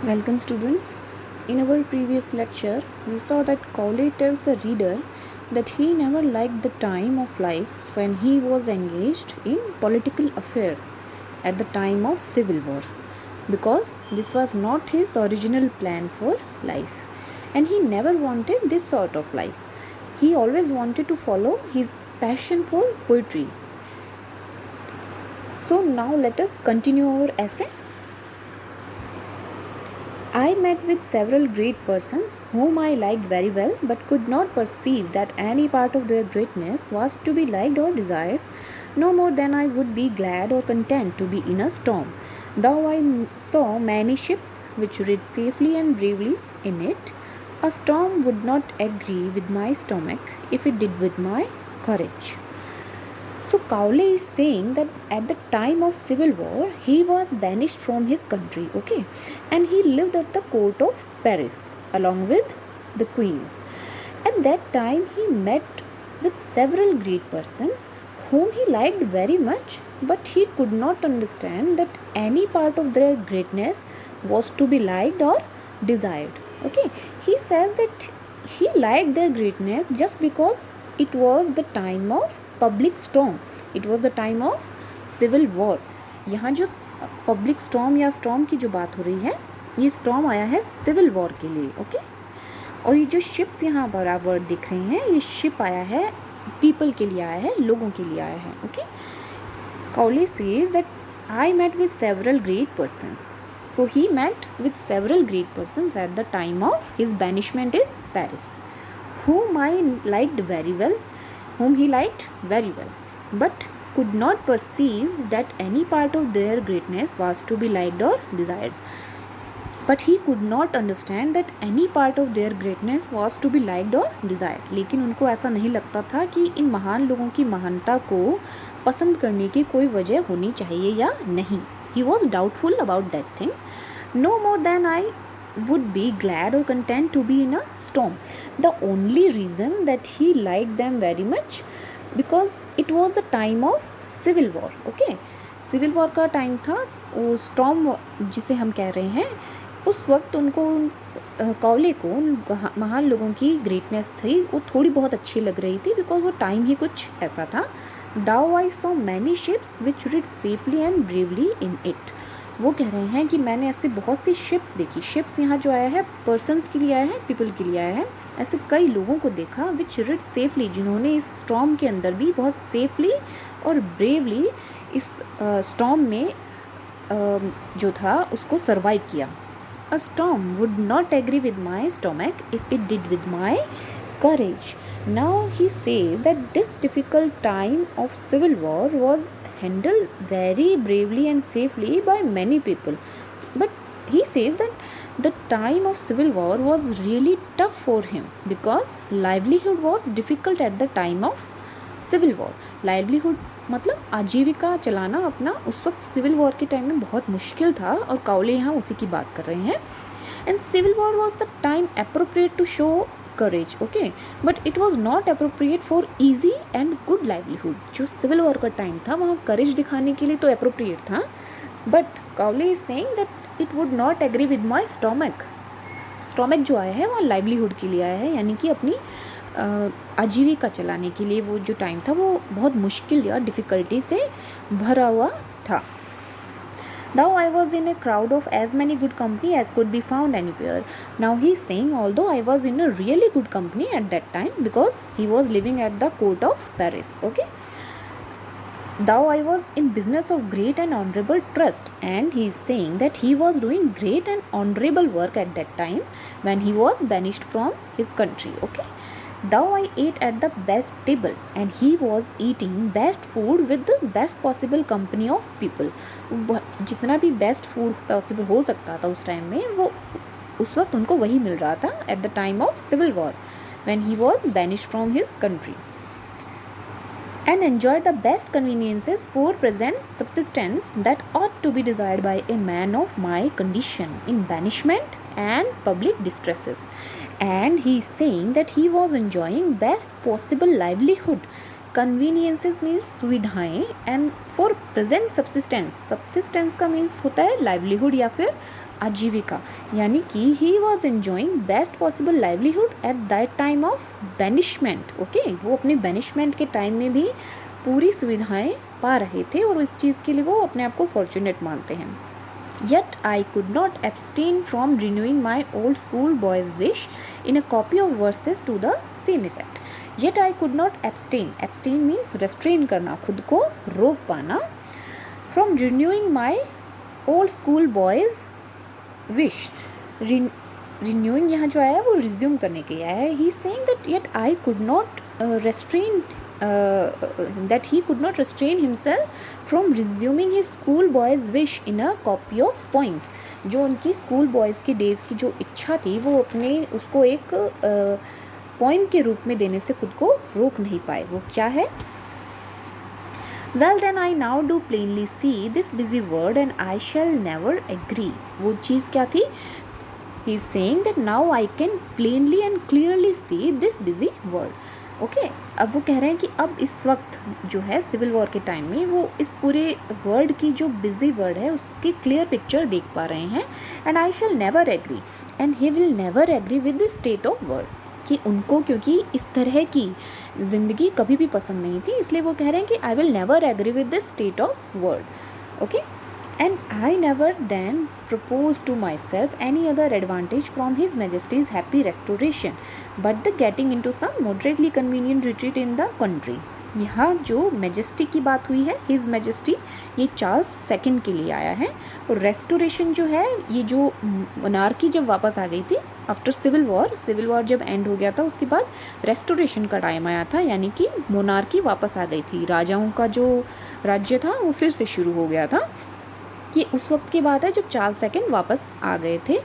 Welcome students. In our previous lecture, we saw that Cowley tells the reader that he never liked the time of life when he was engaged in political affairs at the time of civil war because this was not his original plan for life and he never wanted this sort of life. He always wanted to follow his passion for poetry. So now let us continue our essay. I met with several great persons whom I liked very well but could not perceive that any part of their greatness was to be liked or desired, no more than I would be glad or content to be in a storm. Though I saw many ships which rid safely and bravely in it, a storm would not agree with my stomach if it did with my courage. So Cowley is saying that at the time of civil war, he was banished from his country, okay, and he lived at the court of Paris along with the queen. At that time, he met with several great persons whom he liked very much, but he could not understand that any part of their greatness was to be liked or desired. Okay, he says that he liked their greatness just because it was the time of public storm. It was the time of civil war. यहाँ जो public storm या storm की जो बात हो रही है, ये स्टॉर्म आया है सिविल वॉर के लिए. ओके और ये जो शिप्स यहाँ पर आप वर्ड दिख रहे हैं, ये शिप आया है पीपल के लिए, आया है लोगों के लिए आया है. Okay Cowley says that I met with several great persons. So he met with several great persons at the time of his banishment in Paris, whom I liked very well, whom he liked very well, but could not perceive that any part of their greatness was to be liked or desired. But he could not understand that any part of their greatness was to be liked or desired. लेकिन उनको ऐसा नहीं लगता था कि इन महान लोगों की महानता को पसंद करने की कोई वजह होनी चाहिए या नहीं. He was doubtful about that thing. No more than I would be glad or content to be in a storm. The only reason that he liked them very much because it was the time of civil war. Okay, civil war का time था. वो storm जिसे हम कह रहे हैं, उस वक्त उनको कौले को महान लोगों की ग्रेटनेस थी, वो थोड़ी बहुत अच्छी लग रही थी बिकॉज वो टाइम ही कुछ ऐसा था. Now I saw many ships which rid safely and bravely in it. वो कह रहे हैं कि मैंने ऐसे बहुत सी शिप्स देखी. शिप्स यहाँ जो आया है पर्सनस के लिए आया है, पीपल के लिए आया है. ऐसे कई लोगों को देखा विच रिड सेफली, जिन्होंने इस स्टॉर्म के अंदर भी बहुत सेफली और ब्रेवली इस स्टॉर्म में जो था उसको सर्वाइव किया. A storm would not agree with my stomach if it did with my courage. Now he says that this difficult time of civil war was handled very bravely and safely by many people. But he says that the time of civil war was really tough for him because livelihood was difficult at the time of civil war. Livelihood मतलब आजीविका चलाना अपना उस वक्त civil war के time में बहुत मुश्किल था और काउले यहाँ उसी की बात कर रहे हैं. And civil war was the time appropriate to show courage, okay, but it was not appropriate for easy and good livelihood. जो सिविल वॉर का टाइम था वहाँ करेज दिखाने के लिए तो अप्रोप्रिएट था, but Cowley is saying that it would not agree with my stomach. Stomach जो आया है वहाँ लाइवलीहुड के लिए आया है, यानी कि अपनी आजीविका चलाने के लिए वो जो टाइम था वो बहुत मुश्किल या डिफ़िकल्टी से भरा हुआ था. Though I was in a crowd of as many good company as could be found anywhere. Now he is saying although I was in a really good company at that time because he was living at the court of Paris. Okay. Though I was in business of great and honorable trust, and he is saying that he was doing great and honorable work at that time when he was banished from his country. Okay. Though I ate at the best table and he was eating best food with the best possible company of people. जितना भी best food possible हो सकता था उस time में वो उस वक्त उनको वही मिल रहा था at the time of civil war when he was banished from his country, and enjoyed the best conveniences for present subsistence that ought to be desired by a man of my condition in banishment and public distresses. And he is saying that he was enjoying best possible livelihood conveniences means सुविधाएं, and for present subsistence, subsistence का means होता है livelihood या फिर आजीविका, यानी कि he was enjoying best possible livelihood at that time of banishment. Okay, वो अपने बैनिशमेंट के टाइम में भी पूरी सुविधाएं पा रहे थे और इस चीज़ के लिए वो अपने आप को फॉर्चुनेट मानते हैं। Yet I could not abstain from renewing my old school boy's wish in a copy of verses to the same effect. Yet I could not abstain. Abstain means restrain करना, खुद को रोक पाना. From renewing my old school boy's wish. Renewing यहाँ जो आया है वो resume करने के लिए आया है. He is saying that yet I could not restrain. That he could not restrain himself from resuming his school boy's wish in a copy of poems. जो उनकी स्कूल बॉयज़ की डेज़ की जो इच्छा थी वो अपने उसको एक पोइम के रूप में देने से खुद को रोक नहीं पाए. वो क्या है? Well then I now do plainly see this busy word and I shall never agree. वो चीज़ क्या थी? He is saying that now I can plainly and clearly see this busy word. Okay, अब वो कह रहे हैं कि अब इस वक्त जो है सिविल वॉर के टाइम में वो इस पूरे वर्ड की जो बिजी वर्ड है उसकी क्लियर पिक्चर देख पा रहे हैं. And I shall never agree and he will never agree with the state of word, कि उनको क्योंकि इस तरह की ज़िंदगी कभी भी पसंद नहीं थी, इसलिए वो कह रहे हैं कि I will never agree with the state of word. Okay, and I never then proposed to myself any other advantage from His Majesty's happy restoration but the getting into some moderately convenient retreat in the country. यहाँ जो majesty की बात हुई है, his majesty, ये Charles second के लिए आया है. और रेस्टोरेशन जो है, ये जो मोनार्की जब वापस आ गई थी आफ्टर सिविल वॉर जब एंड हो गया था उसके बाद रेस्टोरेशन का टाइम आया था, यानी कि मोनार्की वापस आ गई थी, राजाओं का जो राज्य था वो फिर से शुरू हो गया था. ये उस वक्त की बात है जब चार्ल्स सेकंड वापस आ गए थे.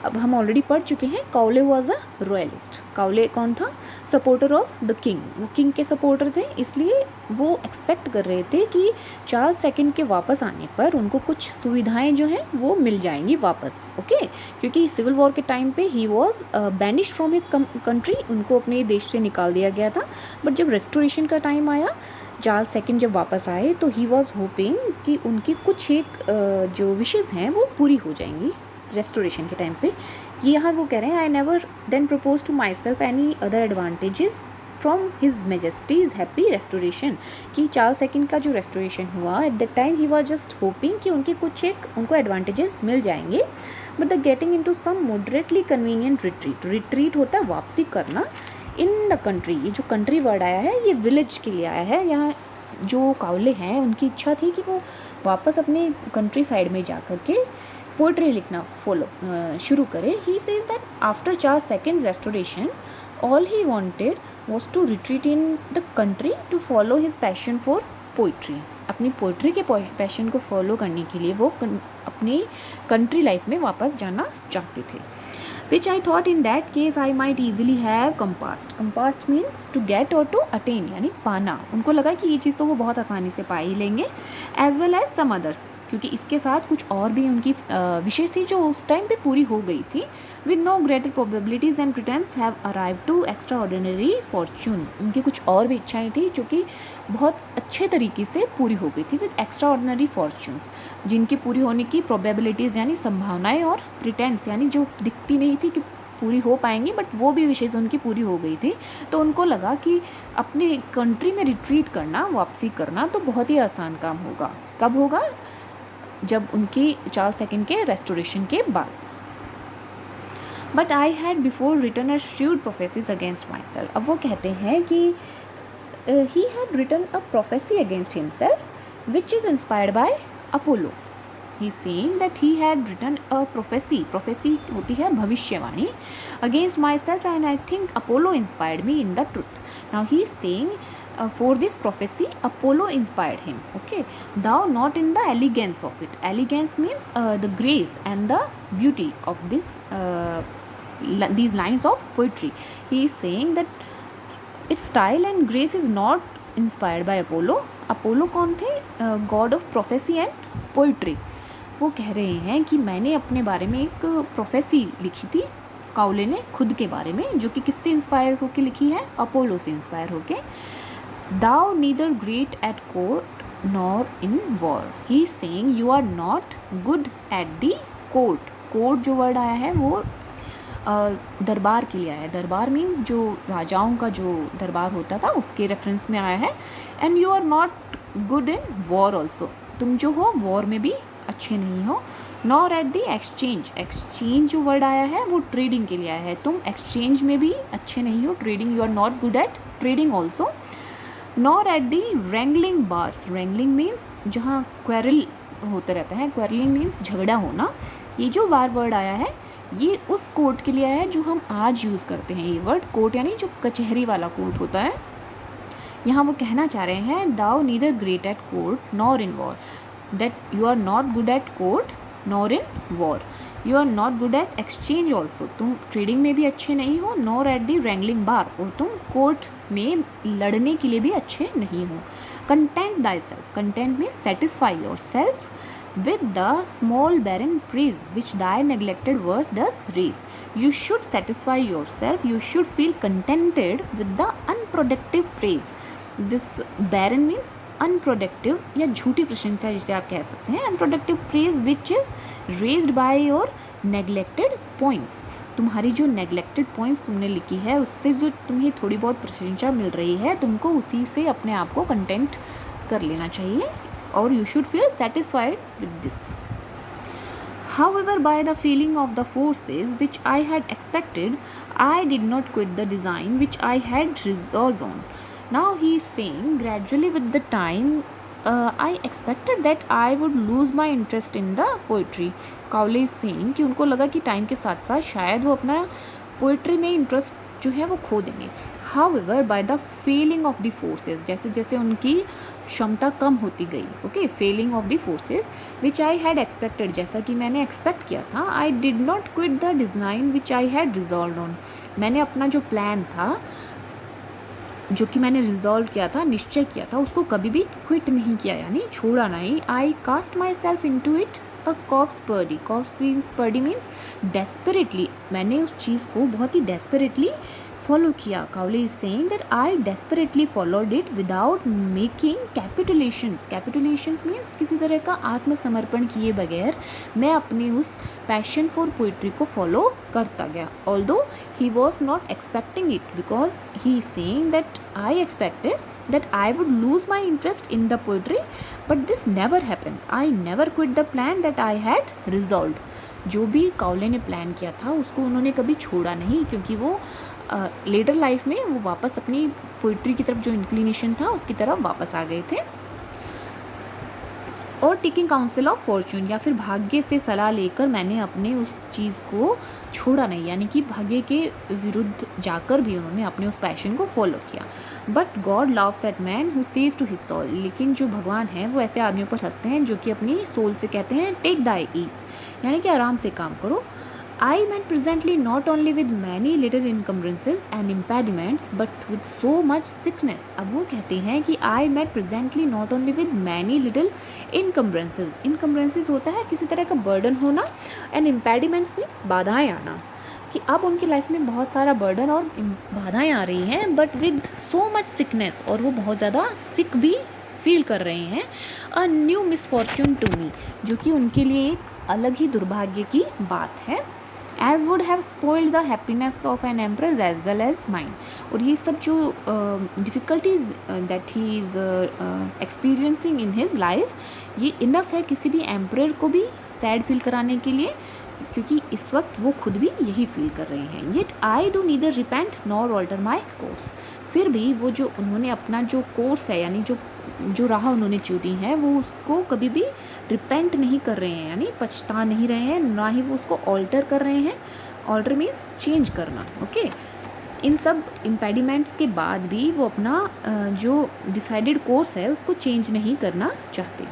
अब हम ऑलरेडी पढ़ चुके हैं, Cowley was a royalist. Cowley कौन था? Supporter of the king. वो किंग के सपोर्टर थे, इसलिए वो एक्सपेक्ट कर रहे थे कि चार्ल्स सेकंड के वापस आने पर उनको कुछ सुविधाएं जो हैं वो मिल जाएंगी वापस. ओके, क्योंकि सिविल वॉर के टाइम पे he was banished from his country, उनको अपने देश से निकाल दिया गया था. बट जब रेस्टोरेशन का टाइम आया, चार्ल्स सेकंड जब वापस आए, तो ही वॉज होपिंग कि उनकी कुछ एक जो विशेज़ हैं वो पूरी हो जाएंगी रेस्टोरेशन के टाइम पे. यहाँ वो कह रहे हैं, I never then propose to myself any other advantages from his majesty's happy restoration, कि चार्ल्स सेकंड का जो रेस्टोरेशन हुआ at that time he was just hoping कि उनके कुछ एक उनको एडवांटेजेस मिल जाएंगे. But the getting into some moderately convenient retreat होता है वापसी करना इन द कंट्री. ये जो कंट्री वर्ड आया है ये विलेज के लिए आया है. यहाँ जो काउले हैं उनकी इच्छा थी कि वो वापस अपने कंट्री साइड में जा कर के पोइट्री लिखना शुरू करे. He says that after Charles second's restoration all he wanted was to retreat in the country to follow his passion for poetry. अपनी पोइट्री के पैशन को फॉलो करने के लिए वो अपनी कंट्री लाइफ में वापस जाना चाहते थे. Which I thought in that case I might easily have compassed. Compassed means to get or to attain, यानी पाना. उनको लगा कि ये चीज़ तो वो बहुत आसानी से पा ही लेंगे. As well as some others, क्योंकि इसके साथ कुछ और भी उनकी विशेष थी जो उस टाइम पे पूरी हो गई थी. With no greater probabilities and pretense have arrived to extraordinary fortune. उनकी कुछ और भी इच्छाएं थी जो कि बहुत अच्छे तरीके से पूरी हो गई थी. With extraordinary fortunes, जिनके पूरी होने की प्रोबेबिलिटीज़ यानी संभावनाएं, और प्रिटेंस यानी जो दिखती नहीं थी कि पूरी हो पाएंगी, बट वो भी विशेष उनकी पूरी हो गई थी. तो उनको लगा कि अपने कंट्री में रिट्रीट करना, वापसी करना तो बहुत ही आसान काम होगा. कब होगा? जब उनकी चार्ल्स सेकंड के रेस्टोरेशन के बाद. But I had before written a shrewd prophecies against myself. अब वो कहते हैं कि he had written a prophecy against himself which is inspired by Apollo. He saying that he had written a prophecy. Prophecy होती है भविष्यवाणी. Against myself and I think Apollo inspired me in the truth. Now he is saying for this prophecy Apollo inspired him. Okay, thou not in the elegance of it. Elegance means the grace and the beauty of this these lines of poetry. He is saying that its style and grace is not inspired by Apollo. Apollo कौन थे? God of prophecy and poetry. वो कह रहे हैं कि मैंने अपने बारे में एक प्रोफेसी लिखी थी, काउले ने खुद के बारे में, जो कि किससे इंस्पायर होकर लिखी है? अपोलो से इंस्पायर होके. Thou neither great at court nor in war. He is saying you are not good at the court. Court जो वर्ड आया है वो दरबार के लिए आया है. दरबार मीन्स जो राजाओं का जो दरबार होता था उसके रेफरेंस में आया है. And you are not good in war also. तुम जो हो वॉर में भी अच्छे नहीं हो. Nor at the exchange. Exchange जो वर्ड आया है वो ट्रेडिंग के लिए आया है. तुम एक्सचेंज में भी अच्छे नहीं हो. Trading, you are not good at trading also. Nor at the wrangling bars. Wrangling means जहाँ क्वेरल होता रहता है. क्वेरलिंग मीन्स झगड़ा होना. ये जो बार वर्ड आया है ये उस कोर्ट के लिए आया है जो हम आज यूज़ करते हैं. ये वर्ड कोर्ट यानी जो कचहरी वाला कोर्ट होता है. यहाँ वो कहना चाह रहे हैं thou neither great at court nor in war. That you are not good at court nor in war. You are not good at exchange also. तुम ट्रेडिंग में भी अच्छे नहीं हो. Nor at the wrangling bar. और तुम court में लड़ने के लिए भी अच्छे नहीं हो. Content thy self. कंटेंट में satisfy your self with the small barren praise which thy neglected verse does raise. You should satisfy yourself. You should feel contented with the unproductive praise. This barren means unproductive या झूठी प्रशंसा जिसे आप कह सकते हैं. unproductive praise which is raised by your neglected poems. तुम्हारी जो नेगलेक्टेड पोइम्स तुमने लिखी है उससे जो तुम्हें थोड़ी बहुत प्रशंसा मिल रही है तुमको उसी से अपने आप को कंटेंट कर लेना चाहिए. Or you should feel satisfied with this. However, by the feeling of the forces which I had expected, I did not quit the design which I had resolved on. Now he is saying gradually with the time I expected that I would lose my interest in the poetry. Cowley is saying कि उनको लगा कि time के साथ साथ शायद वो अपना पोइट्री में इंटरेस्ट जो है वो खो देंगे. However, by the failing of the forces, जैसे जैसे उनकी क्षमता कम होती गई. Okay, failing of the forces which I had expected. जैसा कि मैंने एक्सपेक्ट किया था. I did not quit the design which I had resolve on. मैंने अपना जो प्लान था जो कि मैंने रिजॉल्व किया था, निश्चय किया था, उसको कभी भी क्विट नहीं किया यानी छोड़ा नहीं. I cast myself into it a corps perdu. Corps perdu means desperately. मैंने उस चीज़ को बहुत ही डेस्परेटली फॉलो किया. Cowley is saying that I desperately followed it without making capitulations. Capitulations means किसी तरह का आत्मसमर्पण किए बगैर मैं अपने उस पैशन फॉर पोइट्री को फॉलो करता गया. Although he was not expecting it because he is saying that I expected that I would lose my interest in the poetry but this never happen. I never quit the plan that I had resolve. जो भी Cowley ने plan किया था उसको उन्होंने कभी छोड़ा नहीं क्योंकि वो लेटर लाइफ में वो वापस अपनी पोइट्री की तरफ जो इंक्लिनेशन था उसकी तरफ वापस आ गए थे. और टेकिंग काउंसिल ऑफ फॉर्चून या फिर भाग्य से सलाह लेकर मैंने अपने उस चीज़ को छोड़ा नहीं यानी कि भाग्य के विरुद्ध जाकर भी उन्होंने अपने उस पैशन को फॉलो किया. But God loves at man who says to his soul. लेकिन जो भगवान हैं वो ऐसे आदमियों पर हंसते हैं जो कि अपनी सोल से कहते हैं टेक दाई ईज यानी कि आराम से काम करो. I met presently not only with many little encumbrances and impediments but with so much sickness. अब वो कहते हैं कि I met presently not only with many little encumbrances. Encumbrances होता है किसी तरह का बर्डन होना and impediments means बाधाएं आना. कि अब उनकी लाइफ में बहुत सारा बर्डन और बाधाएं आ रही हैं but with so much sickness और वो बहुत ज़्यादा सिक भी फील कर रहे हैं. A new misfortune to me जो कि उनके लिए एक अलग ही दुर्भाग्य की बात है. as would have spoiled the happiness of an empress as well as mine. और ये सब जो difficulties that he is experiencing in his life ये enough है किसी भी emperor को भी sad feel कराने के लिए क्योंकि इस वक्त वो खुद भी यही फील कर रहे हैं. Yet I do neither repent nor alter my course. फिर भी वो जो उन्होंने अपना जो कोर्स है यानी जो राह उन्होंने चुनी है वो उसको कभी भी रिपेंट नहीं कर रहे हैं यानी पछता नहीं रहे हैं ना ही वो उसको ऑल्टर कर रहे हैं. ऑल्टर मीन्स चेंज करना. ओके इन सब इम्पेडिमेंट्स के बाद भी वो अपना जो डिसाइडेड कोर्स है उसको चेंज नहीं करना चाहते.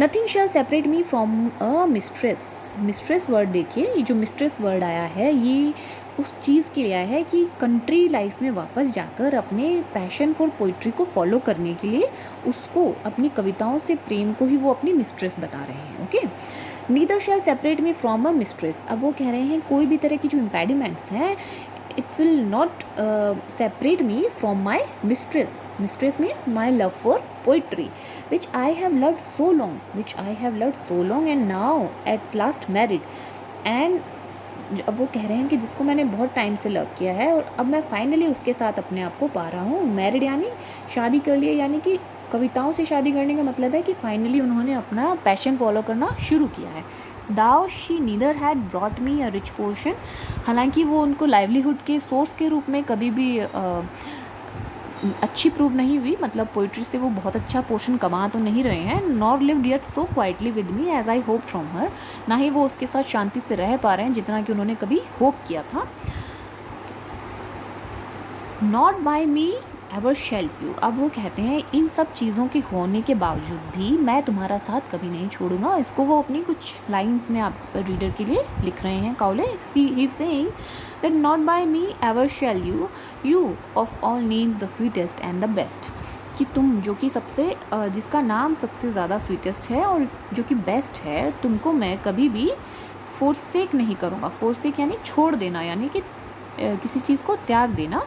Nothing shall separate me from a mistress. Mistress word देखिए ये जो मिस्ट्रेस वर्ड आया है ये उस चीज़ के लिए आया है कि कंट्री लाइफ में वापस जाकर अपने पैशन फॉर पोइट्री को फॉलो करने के लिए उसको अपनी कविताओं से प्रेम को ही वो अपनी मिस्ट्रेस बता रहे हैं. Okay neither shall separate me from a mistress. अब वो कह रहे हैं कोई भी तरह की जो इम्पेडिमेंट्स हैं it will not separate me from my mistress. Mistress means my love for poetry, which I have loved so long, and now at last married. And अब वो कह रहे हैं कि जिसको मैंने बहुत टाइम से लव किया है और अब मैं फाइनली उसके साथ अपने आप को पा रहा हूँ। मैरिड यानी शादी कर लिया, यानी कि कविताओं से शादी करने का मतलब है कि फाइनली उन्होंने अपना पैशन फॉलो करना शुरू किया है। Though she neither had brought me a rich portion, हालांकि वो उनको लाइवलीहुड के सोर्स के रूप में कभी भी अच्छी प्रूव नहीं हुई, मतलब पोइट्री से वो बहुत अच्छा पोर्शन कमा तो नहीं रहे हैं। Nor lived yet so quietly with me as I hope from her, ना ही वो उसके साथ शांति से रह पा रहे हैं जितना कि उन्होंने कभी होप किया था। Not by me ever shall you, अब वो कहते हैं इन सब चीज़ों के होने के बावजूद भी मैं तुम्हारा साथ कभी नहीं छोड़ूंगा। इसको वो अपनी कुछ लाइन्स में आप रीडर के लिए लिख रहे हैं Cowley. He saying that not by me ever shall you, you of all names the sweetest and the best, कि तुम जो कि सबसे जिसका नाम सबसे ज़्यादा स्वीटेस्ट है और जो कि बेस्ट है, तुमको मैं कभी भी फोरसेक नहीं करूँगा। फोरसेक यानी छोड़ देना, यानी कि किसी चीज़ को त्याग देना।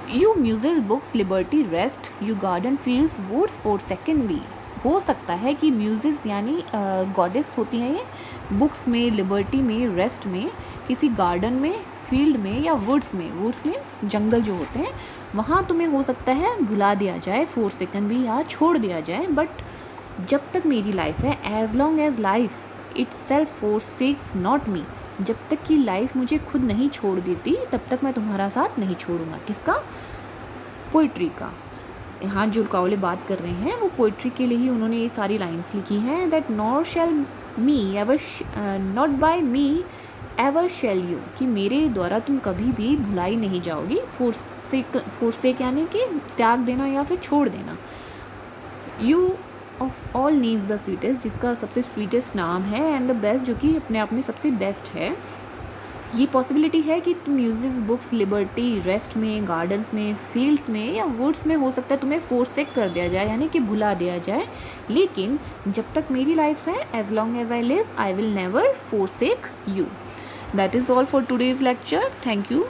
You music books liberty rest, you garden fields woods for second भी। हो सकता है कि म्यूजिक यानी गॉडेस होती हैं ये, बुक्स में, लिबर्टी में, रेस्ट में, किसी गार्डन में, फील्ड में या वुड्स में, वुड्स मीन्स जंगल जो होते हैं, वहाँ तुम्हें हो सकता है भुला दिया जाए, फॉर सेकेंड भी, या छोड़ दिया जाए, बट जब तक मेरी लाइफ है, as long as life itself forsakes not me, जब तक कि लाइफ मुझे खुद नहीं छोड़ देती तब तक मैं तुम्हारा साथ नहीं छोड़ूंगा। किसका? पोइट्री का। यहाँ जो कावले बात कर रहे हैं वो पोइट्री के लिए ही उन्होंने ये सारी लाइन्स लिखी हैं। That nor shall me ever, not by me ever shall you, कि मेरे द्वारा तुम कभी भी भुलाई नहीं जाओगी। फोरसेक यानी कि त्याग देना या फिर छोड़ देना। You of all names the sweetest, जिसका सबसे स्वीटेस्ट नाम है, एंड द बेस्ट, जो कि अपने आप में सबसे बेस्ट है। ये पॉसिबिलिटी है कि तुम म्यूजिक बुक्स लिबर्टी रेस्ट में, गार्डन्स में, फील्ड्स में या वुड्स में हो सकता है तुम्हें फोरसेक कर दिया जाए, यानी कि भुला दिया जाए, लेकिन जब तक मेरी लाइफ है, as long as I live, I will never forsake you. That is all for today's lecture. Thank you.